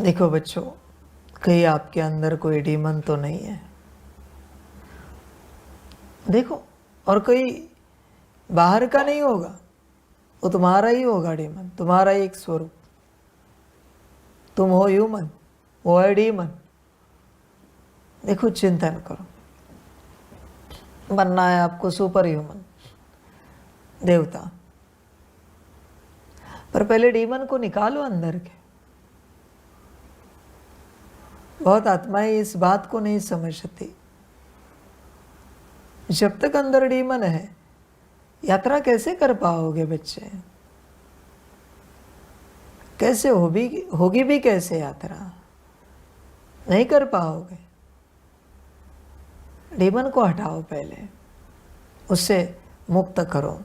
देखो बच्चों, कहीं आपके अंदर कोई डीमन तो नहीं है। देखो, और कोई बाहर का नहीं होगा, वो तुम्हारा ही होगा डीमन, तुम्हारा ही एक स्वरूप। तुम हो ह्यूमन, वो है डीमन। देखो, चिंतन करो, बनना है आपको सुपर ह्यूमन, देवता। पर पहले डीमन को निकालो अंदर के। बहुत आत्माएं इस बात को नहीं समझती। जब तक अंदर डीमन है, यात्रा कैसे कर पाओगे बच्चे? कैसे होगी भी कैसे यात्रा? नहीं कर पाओगे। डीमन को हटाओ पहले, उससे मुक्त करो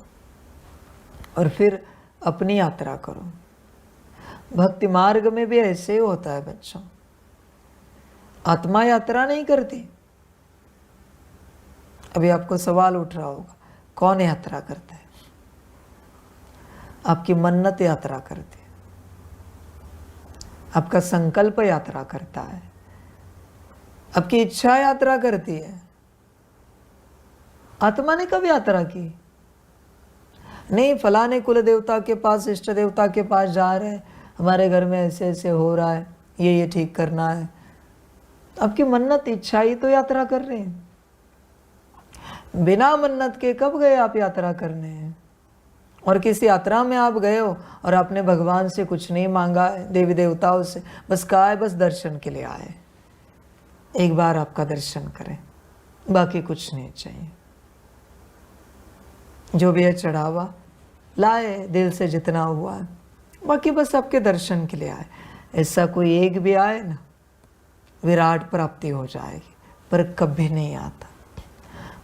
और फिर अपनी यात्रा करो। भक्ति मार्ग में भी ऐसे ही होता है बच्चों। आत्मा यात्रा नहीं करती। अभी आपको सवाल उठ रहा होगा, कौन यात्रा करता है? आपकी मन्नत यात्रा करती है, आपका संकल्प यात्रा करता है, आपकी इच्छा यात्रा करती है। आत्मा ने कब यात्रा की? नहीं, फलाने कुल देवता के पास, इष्ट देवता के पास जा रहे हैं, हमारे घर में ऐसे ऐसे हो रहा है, ये ठीक करना है। आपकी मन्नत इच्छा ही तो यात्रा कर रहे हैं। बिना मन्नत के कब गए आप यात्रा करने हैं? और किसी यात्रा में आप गए हो और आपने भगवान से कुछ नहीं मांगा है, देवी देवताओं से, बस कहा है बस दर्शन के लिए आए, एक बार आपका दर्शन करें, बाकी कुछ नहीं चाहिए। जो भी है चढ़ावा लाए दिल से जितना हुआ है, बाकी बस आपके दर्शन के लिए आए। ऐसा कोई एक भी आए ना, विराट प्राप्ति हो जाएगी। पर कभी नहीं आता,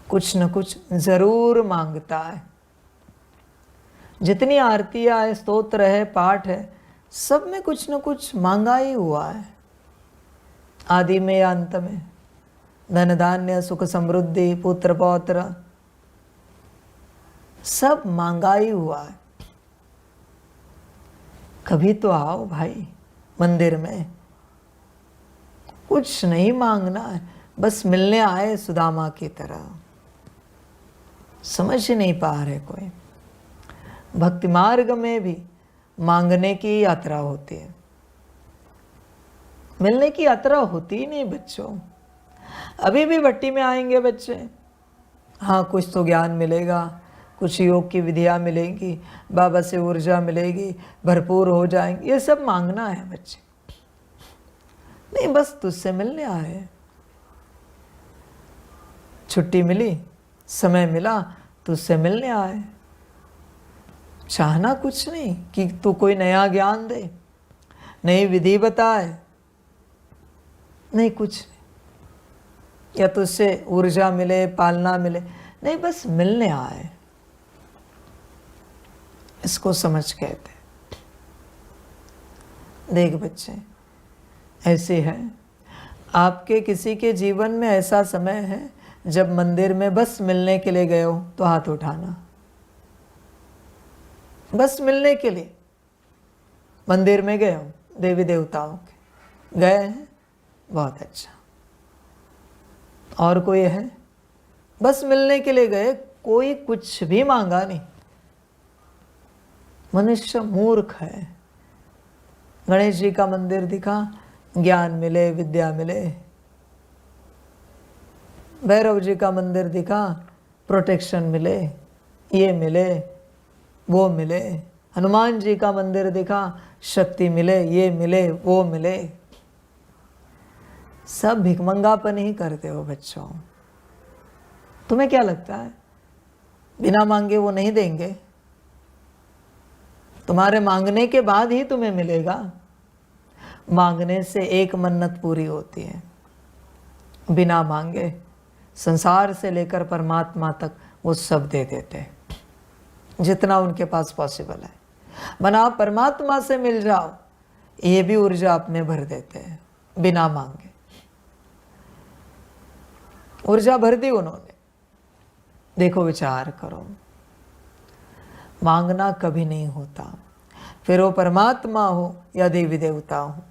कुछ न कुछ जरूर मांगता है। जितनी आरतियां है, स्तोत्र है, पाठ है, सब में कुछ न कुछ मांगा ही हुआ है। आदि में या अंत में, धन धान्य, सुख समृद्धि, पुत्र पौत्र, सब मांगा ही हुआ है। कभी तो आओ भाई मंदिर में। कुछ नहीं मांगना है, बस मिलने आए सुदामा की तरह। समझ ही नहीं पा रहे कोई। भक्ति मार्ग में भी मांगने की यात्रा होती है, मिलने की यात्रा होती ही नहीं बच्चों। अभी भी भट्टी में आएंगे बच्चे, हाँ कुछ तो ज्ञान मिलेगा, कुछ योग की विधियां मिलेंगी, बाबा से ऊर्जा मिलेगी, भरपूर हो जाएंगे, ये सब मांगना है बच्चे। नहीं, बस तुझसे मिलने आए। छुट्टी मिली, समय मिला, तुझसे मिलने आए। चाहना कुछ नहीं कि तू कोई नया ज्ञान दे, नई विधि बताए, नहीं कुछ नहीं, या तुझसे ऊर्जा मिले, पालना मिले, नहीं, बस मिलने आए। इसको समझ कहते। देख बच्चे, ऐसे है आपके किसी के जीवन में ऐसा समय है जब मंदिर में बस मिलने के लिए गए हो तो हाथ उठाना। बस मिलने के लिए मंदिर में गए हो, देवी देवताओं के गए हैं, बहुत अच्छा। और कोई है? बस मिलने के लिए गए, कोई कुछ भी मांगा नहीं। मनुष्य मूर्ख है। गणेश जी का मंदिर दिखा, ज्ञान मिले, विद्या मिले। भैरव जी का मंदिर दिखा, प्रोटेक्शन मिले, ये मिले, वो मिले। हनुमान जी का मंदिर दिखा, शक्ति मिले, ये मिले, वो मिले। सब भिखमंगापन ही करते हो बच्चों। तुम्हें क्या लगता है बिना मांगे वो नहीं देंगे? तुम्हारे मांगने के बाद ही तुम्हें मिलेगा। मांगने से एक मन्नत पूरी होती है, बिना मांगे संसार से लेकर परमात्मा तक वो सब दे देते हैं, जितना उनके पास पॉसिबल है। मना आप परमात्मा से मिल जाओ, ये भी ऊर्जा आप में भर देते हैं बिना मांगे। ऊर्जा भर दी उन्होंने। देखो, विचार करो, मांगना कभी नहीं होता, फिर वो परमात्मा हो या देवी देवता हो।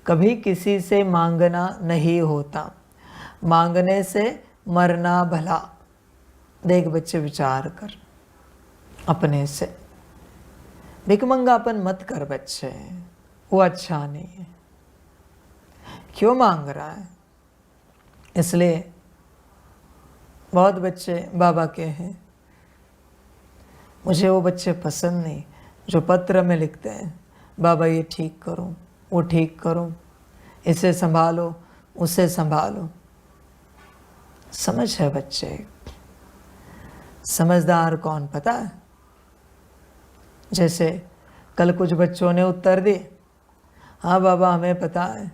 कभी किसी से मांगना नहीं होता, मांगने से मरना भला। देख बच्चे, विचार कर अपने से। भिकमंगापन मत कर बच्चे, वो अच्छा नहीं है। क्यों मांग रहा है? इसलिए बहुत बच्चे बाबा के हैं, मुझे वो बच्चे पसंद नहीं जो पत्र में लिखते हैं, बाबा ये ठीक करो, वो ठीक करो, इसे संभालो, उसे संभालो। समझ है बच्चे? समझदार कौन पता है? जैसे कल कुछ बच्चों ने उत्तर दिए, हाँ बाबा हमें पता है,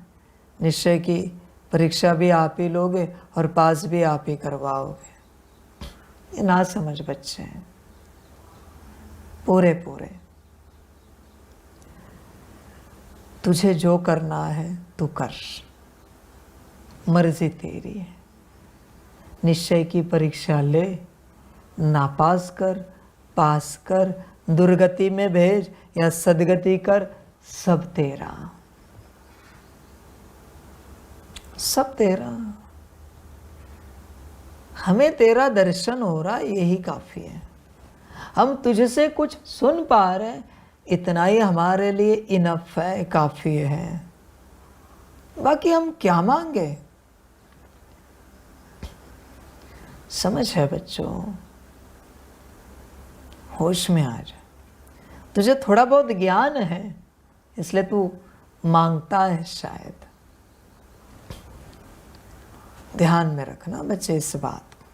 निश्चय की परीक्षा भी आप ही लोगे और पास भी आप ही करवाओगे। ये ना समझ बच्चे हैं पूरे पूरे। तुझे जो करना है तू कर, मर्जी तेरी है। निश्चय की परीक्षा ले, नापास कर, पास कर, दुर्गति में भेज या सदगति कर, सब तेरा, सब तेरा। हमें तेरा दर्शन हो रहा, यही काफी है। हम तुझसे कुछ सुन पा रहे, इतना ही हमारे लिए इनफ है, काफी है। बाकी हम क्या मांगे? समझ है बच्चों? होश में आ जा। तुझे थोड़ा बहुत ज्ञान है, इसलिए तू मांगता है शायद। ध्यान में रखना बच्चे इस बात को,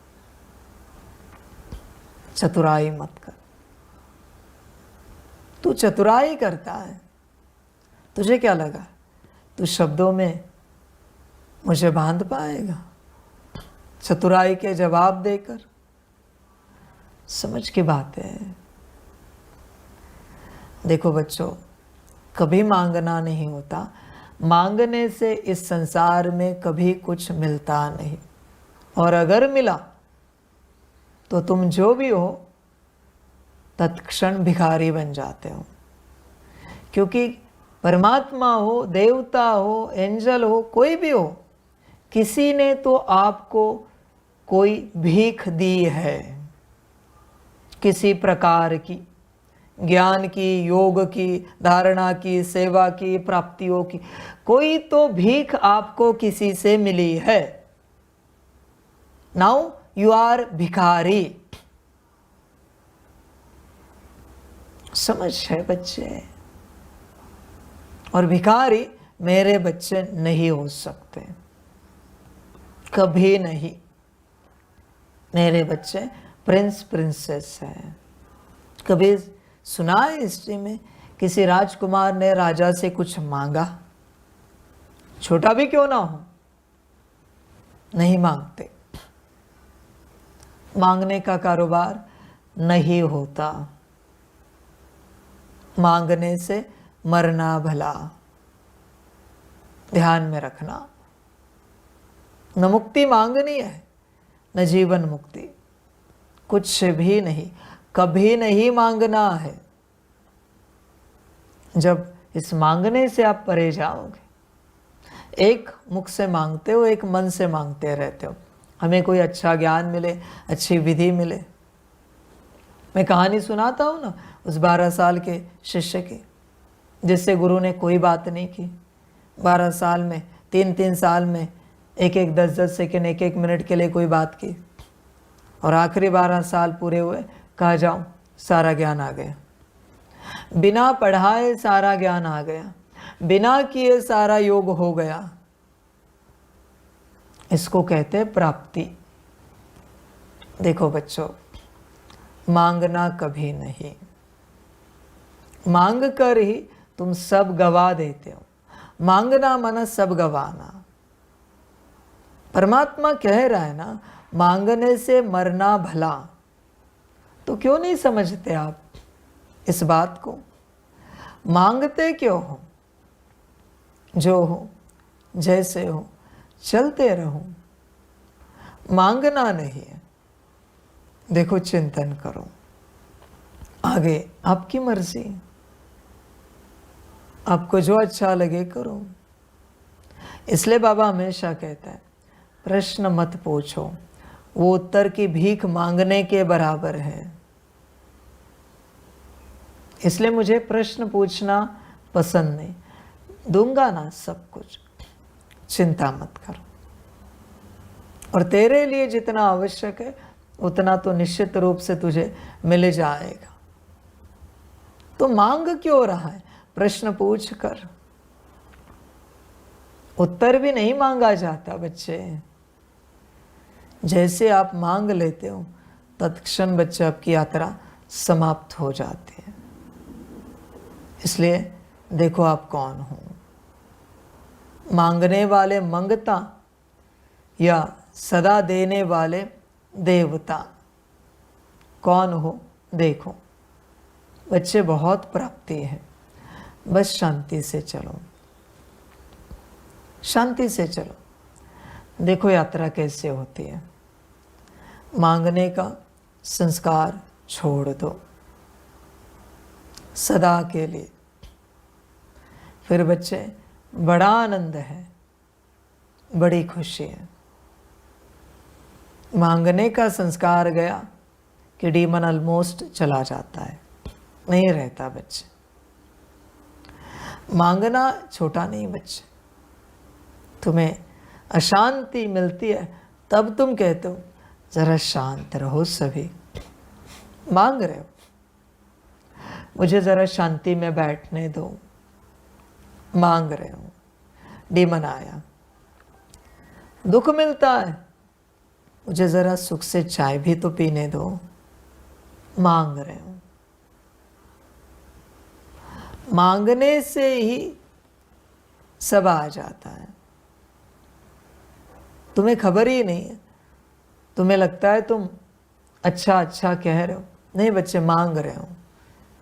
चतुराई मत कर। तू चतुराई करता है, तुझे क्या लगा तू शब्दों में मुझे बांध पाएगा चतुराई के जवाब देकर? समझ की बात है। देखो बच्चों, कभी मांगना नहीं होता, मांगने से इस संसार में कभी कुछ मिलता नहीं, और अगर मिला तो तुम जो भी हो तत्क्षण भिखारी बन जाते हो। क्योंकि परमात्मा हो, देवता हो, एंजल हो, कोई भी हो, किसी ने तो आपको कोई भीख दी है, किसी प्रकार की, ज्ञान की, योग की, धारणा की, सेवा की, प्राप्तियों की, कोई तो भीख आपको किसी से मिली है। नाउ यू आर भिखारी। समझ है बच्चे? और भिखारी मेरे बच्चे नहीं हो सकते, कभी नहीं। मेरे बच्चे प्रिंस प्रिंसेस हैं। कभी सुना है हिस्ट्री में किसी राजकुमार ने राजा से कुछ मांगा? छोटा भी क्यों ना हो, नहीं मांगते। मांगने का कारोबार नहीं होता, मांगने से मरना भला। ध्यान में रखना, न मुक्ति मांगनी है, न जीवन मुक्ति, कुछ भी नहीं, कभी नहीं मांगना है। जब इस मांगने से आप परे जाओगे, एक मुख से मांगते हो, एक मन से मांगते रहते हो, हमें कोई अच्छा ज्ञान मिले, अच्छी विधि मिले। मैं कहानी सुनाता हूँ ना उस 12 साल के शिष्य की, जिससे गुरु ने कोई बात नहीं की। 12 साल में, 3-3 साल में, 1-1, 10-10 सेकेंड, 1-1 मिनट के लिए कोई बात की, और आखिरी 12 साल पूरे हुए, कहा जाऊं सारा ज्ञान आ गया। बिना पढ़ाए सारा ज्ञान आ गया, बिना किए सारा योग हो गया। इसको कहते हैं प्राप्ति। देखो बच्चों, मांगना कभी नहीं, मांग कर ही तुम सब गवा देते हो। मांगना माना सब गवाना। परमात्मा कह रहा है ना, मांगने से मरना भला। तो क्यों नहीं समझते आप इस बात को? मांगते क्यों हो? जो हो, जैसे हो, चलते रहो, मांगना नहीं है। देखो, चिंतन करो, आगे आपकी मर्जी, आपको जो अच्छा लगे करो। इसलिए बाबा हमेशा कहता है प्रश्न मत पूछो, वो उत्तर की भीख मांगने के बराबर है। इसलिए मुझे प्रश्न पूछना पसंद नहीं। दूंगा ना सब कुछ, चिंता मत करो। और तेरे लिए जितना आवश्यक है उतना तो निश्चित रूप से तुझे मिल जाएगा। तो मांग क्यों रहा है? प्रश्न पूछ कर। उत्तर भी नहीं मांगा जाता बच्चे। जैसे आप मांग लेते हो तत्क्षण बच्चे आपकी यात्रा समाप्त हो जाती है। इसलिए देखो आप कौन हो, मांगने वाले मंगता या सदा देने वाले देवता, कौन हो देखो। बच्चे बहुत प्राप्ति है, बस शांति से चलो, शांति से चलो। देखो यात्रा कैसे होती है। मांगने का संस्कार छोड़ दो सदा के लिए। फिर बच्चे बड़ा आनंद है, बड़ी खुशी है। मांगने का संस्कार गया कि डीमन ऑलमोस्ट चला जाता है, नहीं रहता बच्चे। मांगना छोटा नहीं बच्चे। तुम्हें अशांति मिलती है तब तुम कहते हो जरा शांत रहो सभी। मांग रहे हो मुझे जरा शांति में बैठने दो, मांग रहे हो। डीमन आया, दुख मिलता है, मुझे जरा सुख से चाय भी तो पीने दो, मांग रहे हो। मांगने से ही सब आ जाता है। तुम्हें खबर ही नहीं है, तुम्हें लगता है तुम अच्छा अच्छा कह रहे हो। नहीं बच्चे, मांग रहे हो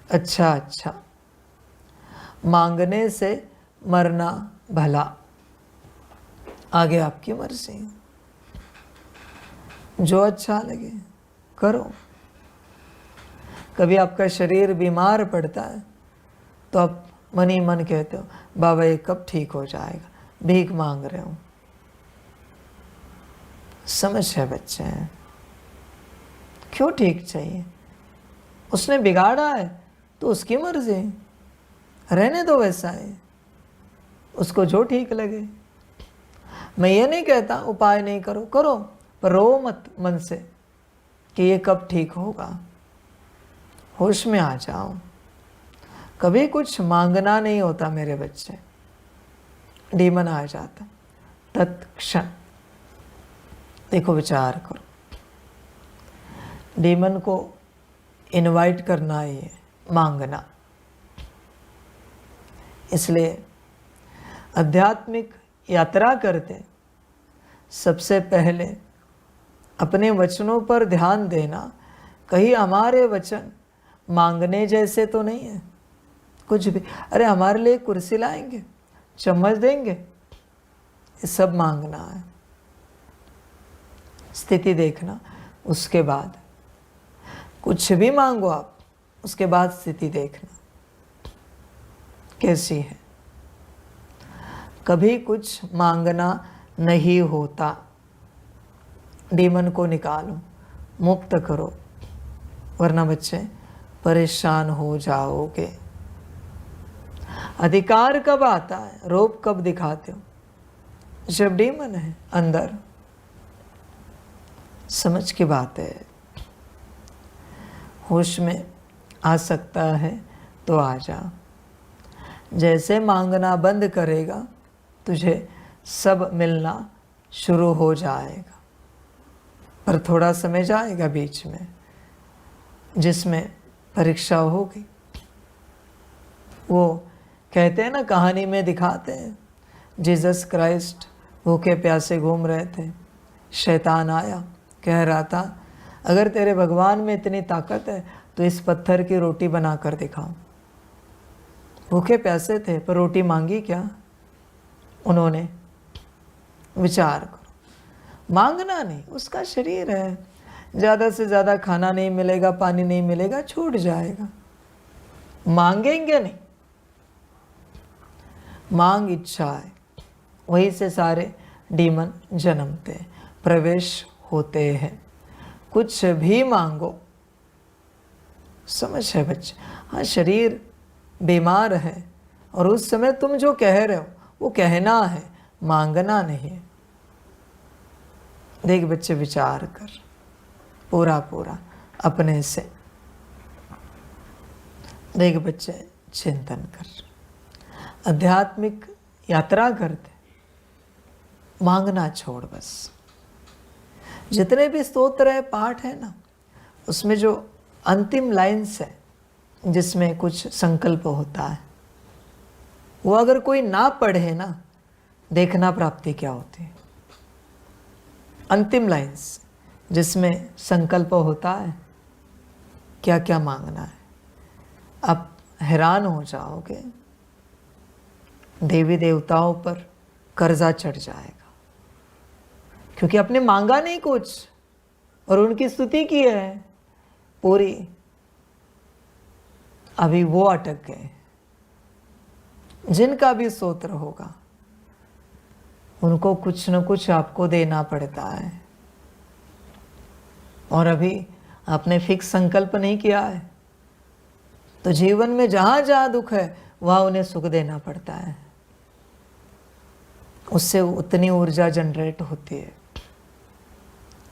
अच्छा अच्छा। मांगने से मरना भला, आगे आपकी मर्जी, जो अच्छा लगे करो। कभी आपका शरीर बीमार पड़ता है तो आप मन ही मन कहते हो बाबा ये कब ठीक हो जाएगा, भीख मांग रहे हो। समझ है बच्चे, क्यों ठीक चाहिए? उसने बिगाड़ा है तो उसकी मर्जी, रहने दो वैसा है, उसको जो ठीक लगे। मैं ये नहीं कहता उपाय नहीं करो, करो, पर रो मत मन से कि ये कब ठीक होगा। होश में आ जाओ। कभी कुछ मांगना नहीं होता मेरे बच्चे, डीमन आ जाता तत्क्षण। देखो विचार करो, डीमन को इनवाइट करना ही है मांगना। इसलिए आध्यात्मिक यात्रा करते सबसे पहले अपने वचनों पर ध्यान देना। कहीं हमारे वचन मांगने जैसे तो नहीं है कुछ भी। अरे हमारे लिए कुर्सी लाएंगे, चम्मच देंगे, ये सब मांगना है। स्थिति देखना, उसके बाद कुछ भी मांगो आप, उसके बाद स्थिति देखना कैसी है। कभी कुछ मांगना नहीं होता। डीमन को निकालो, मुक्त करो, वरना बच्चे परेशान हो जाओगे। अधिकार कब आता है, रोब कब दिखाते हो? जब डीमन है अंदर। समझ की बात है। होश में आ सकता है तो आ जा। जैसे मांगना बंद करेगा तुझे सब मिलना शुरू हो जाएगा। पर थोड़ा समय जाएगा बीच में, जिसमें परीक्षा होगी। वो कहते हैं ना, कहानी में दिखाते हैं, जीसस क्राइस्ट भूखे प्यासे घूम रहे थे। शैतान आया, कह रहा था अगर तेरे भगवान में इतनी ताकत है तो इस पत्थर की रोटी बना कर दिखाओ। भूखे प्यासे थे पर रोटी मांगी क्या उन्होंने? विचार करो। मांगना नहीं, उसका शरीर है, ज़्यादा से ज़्यादा खाना नहीं मिलेगा, पानी नहीं मिलेगा, छूट जाएगा। मांगेंगे नहीं, मांग इच्छा है, वहीं से सारे डीमन जन्मते प्रवेश होते हैं। कुछ भी मांगो, समझ है बच्चे? हाँ, शरीर बीमार है और उस समय तुम जो कह रहे हो वो कहना है, मांगना नहीं। देख बच्चे, विचार कर पूरा पूरा अपने से। देख बच्चे, चिंतन कर। आध्यात्मिक यात्रा करते, मांगना छोड़ बस। जितने भी स्तोत्र है, पाठ है ना, उसमें जो अंतिम लाइन्स है जिसमें कुछ संकल्प होता है, वो अगर कोई ना पढ़े ना, देखना प्राप्ति क्या होती है। अंतिम लाइन्स जिसमें संकल्प होता है, क्या क्या मांगना है, आप हैरान हो जाओगे। देवी देवताओं पर कर्जा चढ़ जाएगा, क्योंकि आपने मांगा नहीं कुछ और उनकी स्तुति की है पूरी। अभी वो अटक गए। जिनका भी स्तोत्र होगा उनको कुछ न कुछ आपको देना पड़ता है, और अभी आपने फिक्स संकल्प नहीं किया है, तो जीवन में जहां जहां दुख है वहां उन्हें सुख देना पड़ता है। उससे उतनी ऊर्जा जनरेट होती है,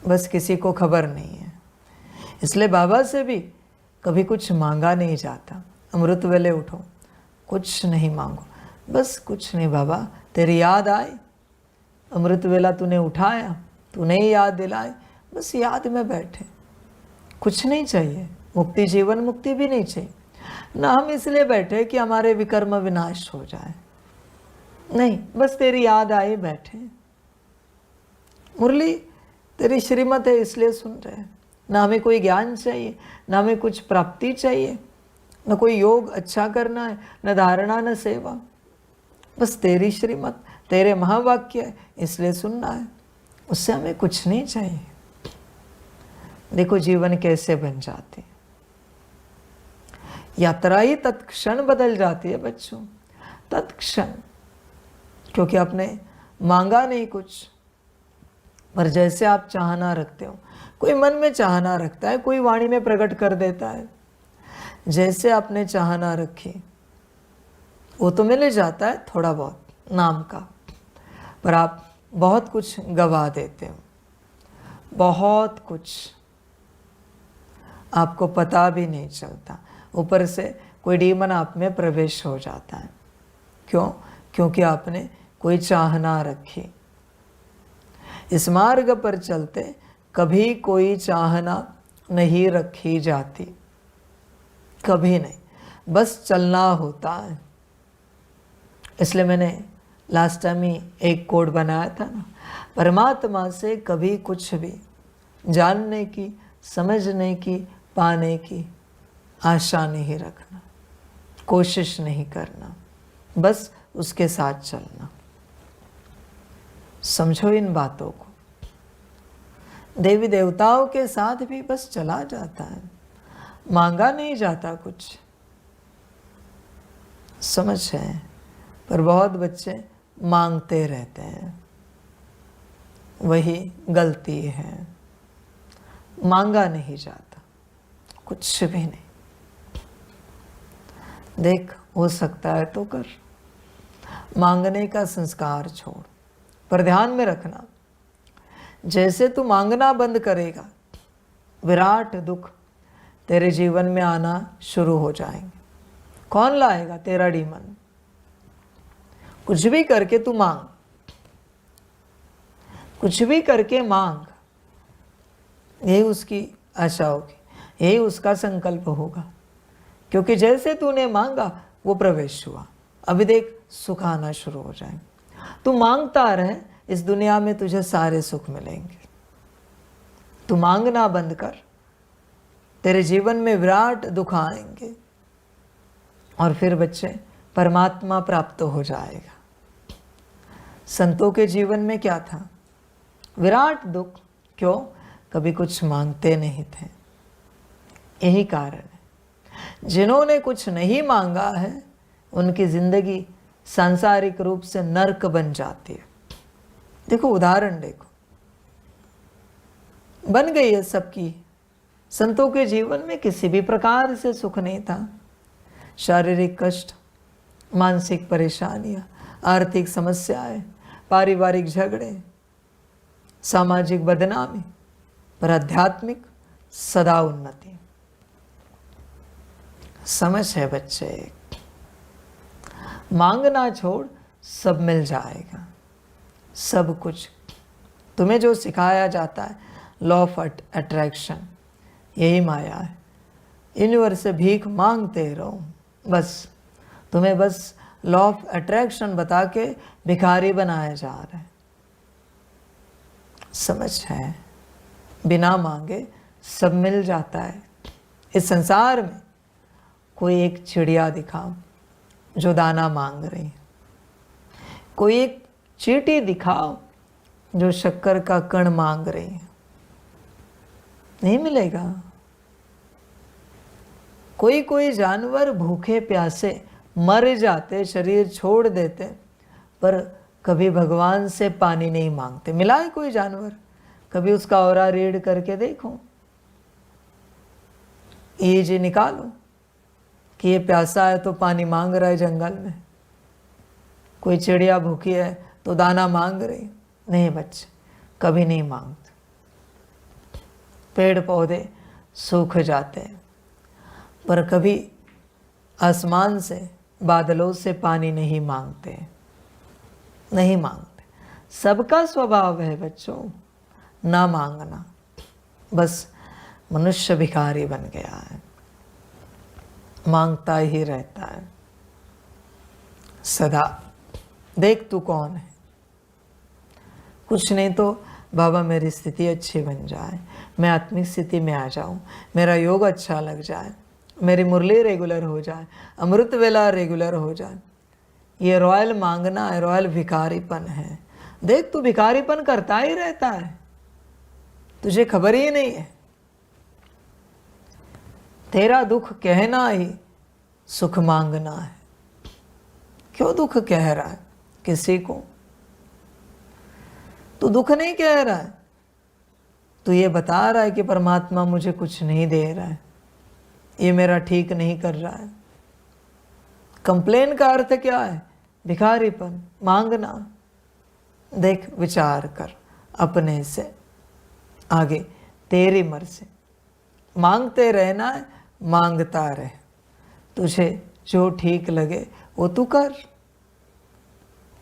बस किसी को खबर नहीं है। इसलिए बाबा से भी कभी कुछ मांगा नहीं जाता। अमृत वेले उठो, कुछ नहीं मांगो, बस कुछ नहीं बाबा, तेरी याद आई, अमृत वेला तूने उठाया, तूने ही याद दिलाई, बस याद में बैठे, कुछ नहीं चाहिए। मुक्ति, जीवन मुक्ति भी नहीं चाहिए ना। हम इसलिए बैठे कि हमारे विकर्म विनाश हो जाए, नहीं, बस तेरी याद आई, बैठे। मुरली तेरी श्रीमत है इसलिए सुन रहे हैं। ना हमें कोई ज्ञान चाहिए, ना हमें कुछ प्राप्ति चाहिए, न कोई योग अच्छा करना है, न धारणा, न सेवा, बस तेरी श्रीमत, तेरे महावाक्य है इसलिए सुनना है। उससे हमें कुछ नहीं चाहिए। देखो जीवन कैसे बन जाती है, यात्रा ही तत्क्षण बदल जाती है बच्चों, तत्क्षण। क्योंकि आपने मांगा नहीं कुछ, पर जैसे आप चाहना रखते हो, कोई मन में चाहना रखता है, कोई वाणी में प्रकट कर देता है। जैसे आपने चाहना रखी वो तो मिल जाता है थोड़ा बहुत नाम का, पर आप बहुत कुछ गवा देते हो, बहुत कुछ आपको पता भी नहीं चलता। ऊपर से कोई डीमन आप में प्रवेश हो जाता है। क्यों? क्योंकि आपने कोई चाहना रखी। इस मार्ग पर चलते कभी कोई चाहना नहीं रखी जाती, कभी नहीं, बस चलना होता है। इसलिए मैंने लास्ट टाइम ही एक कोड बनाया था ना, परमात्मा से कभी कुछ भी जानने की, समझने की, पाने की आशा नहीं रखना, कोशिश नहीं करना, बस उसके साथ चलना। समझो इन बातों को। देवी देवताओं के साथ भी बस चला जाता है, मांगा नहीं जाता कुछ, समझ है? पर बहुत बच्चे मांगते रहते हैं, वही गलती है। मांगा नहीं जाता कुछ भी नहीं। देख, हो सकता है तो कर, मांगने का संस्कार छोड़। पर ध्यान में रखना, जैसे तू मांगना बंद करेगा, विराट दुख तेरे जीवन में आना शुरू हो जाएंगे। कौन लाएगा? तेरा डीमन। कुछ भी करके तू मांग, कुछ भी करके मांग, यही उसकी आशा होगी, यही उसका संकल्प होगा। क्योंकि जैसे तूने मांगा वो प्रवेश हुआ। अभी देख, सुख आना शुरू हो जाएंगे। तू मांगता रहे, इस दुनिया में तुझे सारे सुख मिलेंगे। तू मांगना बंद कर, तेरे जीवन में विराट दुख आएंगे और फिर बच्चे परमात्मा प्राप्त हो जाएगा। संतों के जीवन में क्या था? विराट दुख। क्यों? कभी कुछ मांगते नहीं थे। यही कारण है, जिन्होंने कुछ नहीं मांगा है उनकी जिंदगी सांसारिक रूप से नरक बन जाती है। देखो उदाहरण देखो, बन गई है सबकी। संतों के जीवन में किसी भी प्रकार से सुख नहीं था। शारीरिक कष्ट, मानसिक परेशानियां, आर्थिक समस्याएं, पारिवारिक झगड़े, सामाजिक बदनामी, पर आध्यात्मिक सदा उन्नति। समझ है बच्चे, मांगना छोड़, सब मिल जाएगा। सब कुछ तुम्हें जो सिखाया जाता है, लॉ ऑफ अट्रैक्शन, यही माया है। यूनिवर्स से भीख मांगते रहो, बस तुम्हें बस लॉ ऑफ अट्रैक्शन बता के भिखारी बनाया जा रहा है। समझ है, बिना मांगे सब मिल जाता है। इस संसार में कोई एक चिड़िया दिखाओ जो दाना मांग रही है, कोई एक चींटी दिखाओ जो शक्कर का कण मांग रही है, नहीं मिलेगा। कोई कोई जानवर भूखे प्यासे मर जाते, शरीर छोड़ देते, पर कभी भगवान से पानी नहीं मांगते। मिला है कोई जानवर? कभी उसका औरा रीड करके देखो, ईज निकालो कि ये प्यासा है तो पानी मांग रहा है जंगल में। कोई चिड़िया भूखी है तो दाना मांग रही? नहीं बच्चे, कभी नहीं मांगते। पेड़ पौधे सूख जाते हैं, पर कभी आसमान से, बादलों से पानी नहीं मांगते, नहीं मांगते। सबका स्वभाव है बच्चों ना मांगना। बस मनुष्य भिखारी बन गया है, मांगता ही रहता है सदा। देख तू कौन है? कुछ नहीं तो बाबा मेरी स्थिति अच्छी बन जाए, मैं आत्मिक स्थिति में आ जाऊं, मेरा योग अच्छा लग जाए, मेरी मुरली रेगुलर हो जाए, अमृत वेला रेगुलर हो जाए। ये रॉयल मांगना है, रॉयल भिखारीपन है। देख तू भिखारीपन करता ही रहता है, तुझे खबर ही नहीं है। तेरा दुख कहना ही सुख मांगना है। क्यों दुख कह रहा है किसी को? तू दुख नहीं कह रहा है, तू ये बता रहा है कि परमात्मा मुझे कुछ नहीं दे रहा है, ये मेरा ठीक नहीं कर रहा है। कंप्लेन का अर्थ क्या है? भिखारीपन, मांगना। देख विचार कर अपने से, आगे तेरी मर्जी। मांगते रहना है, मांगता रहे, तुझे जो ठीक लगे वो तू कर।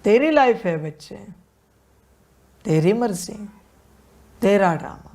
तेरी लाइफ है बच्चे, तेरी मर्जी, तेरा ड्रामा।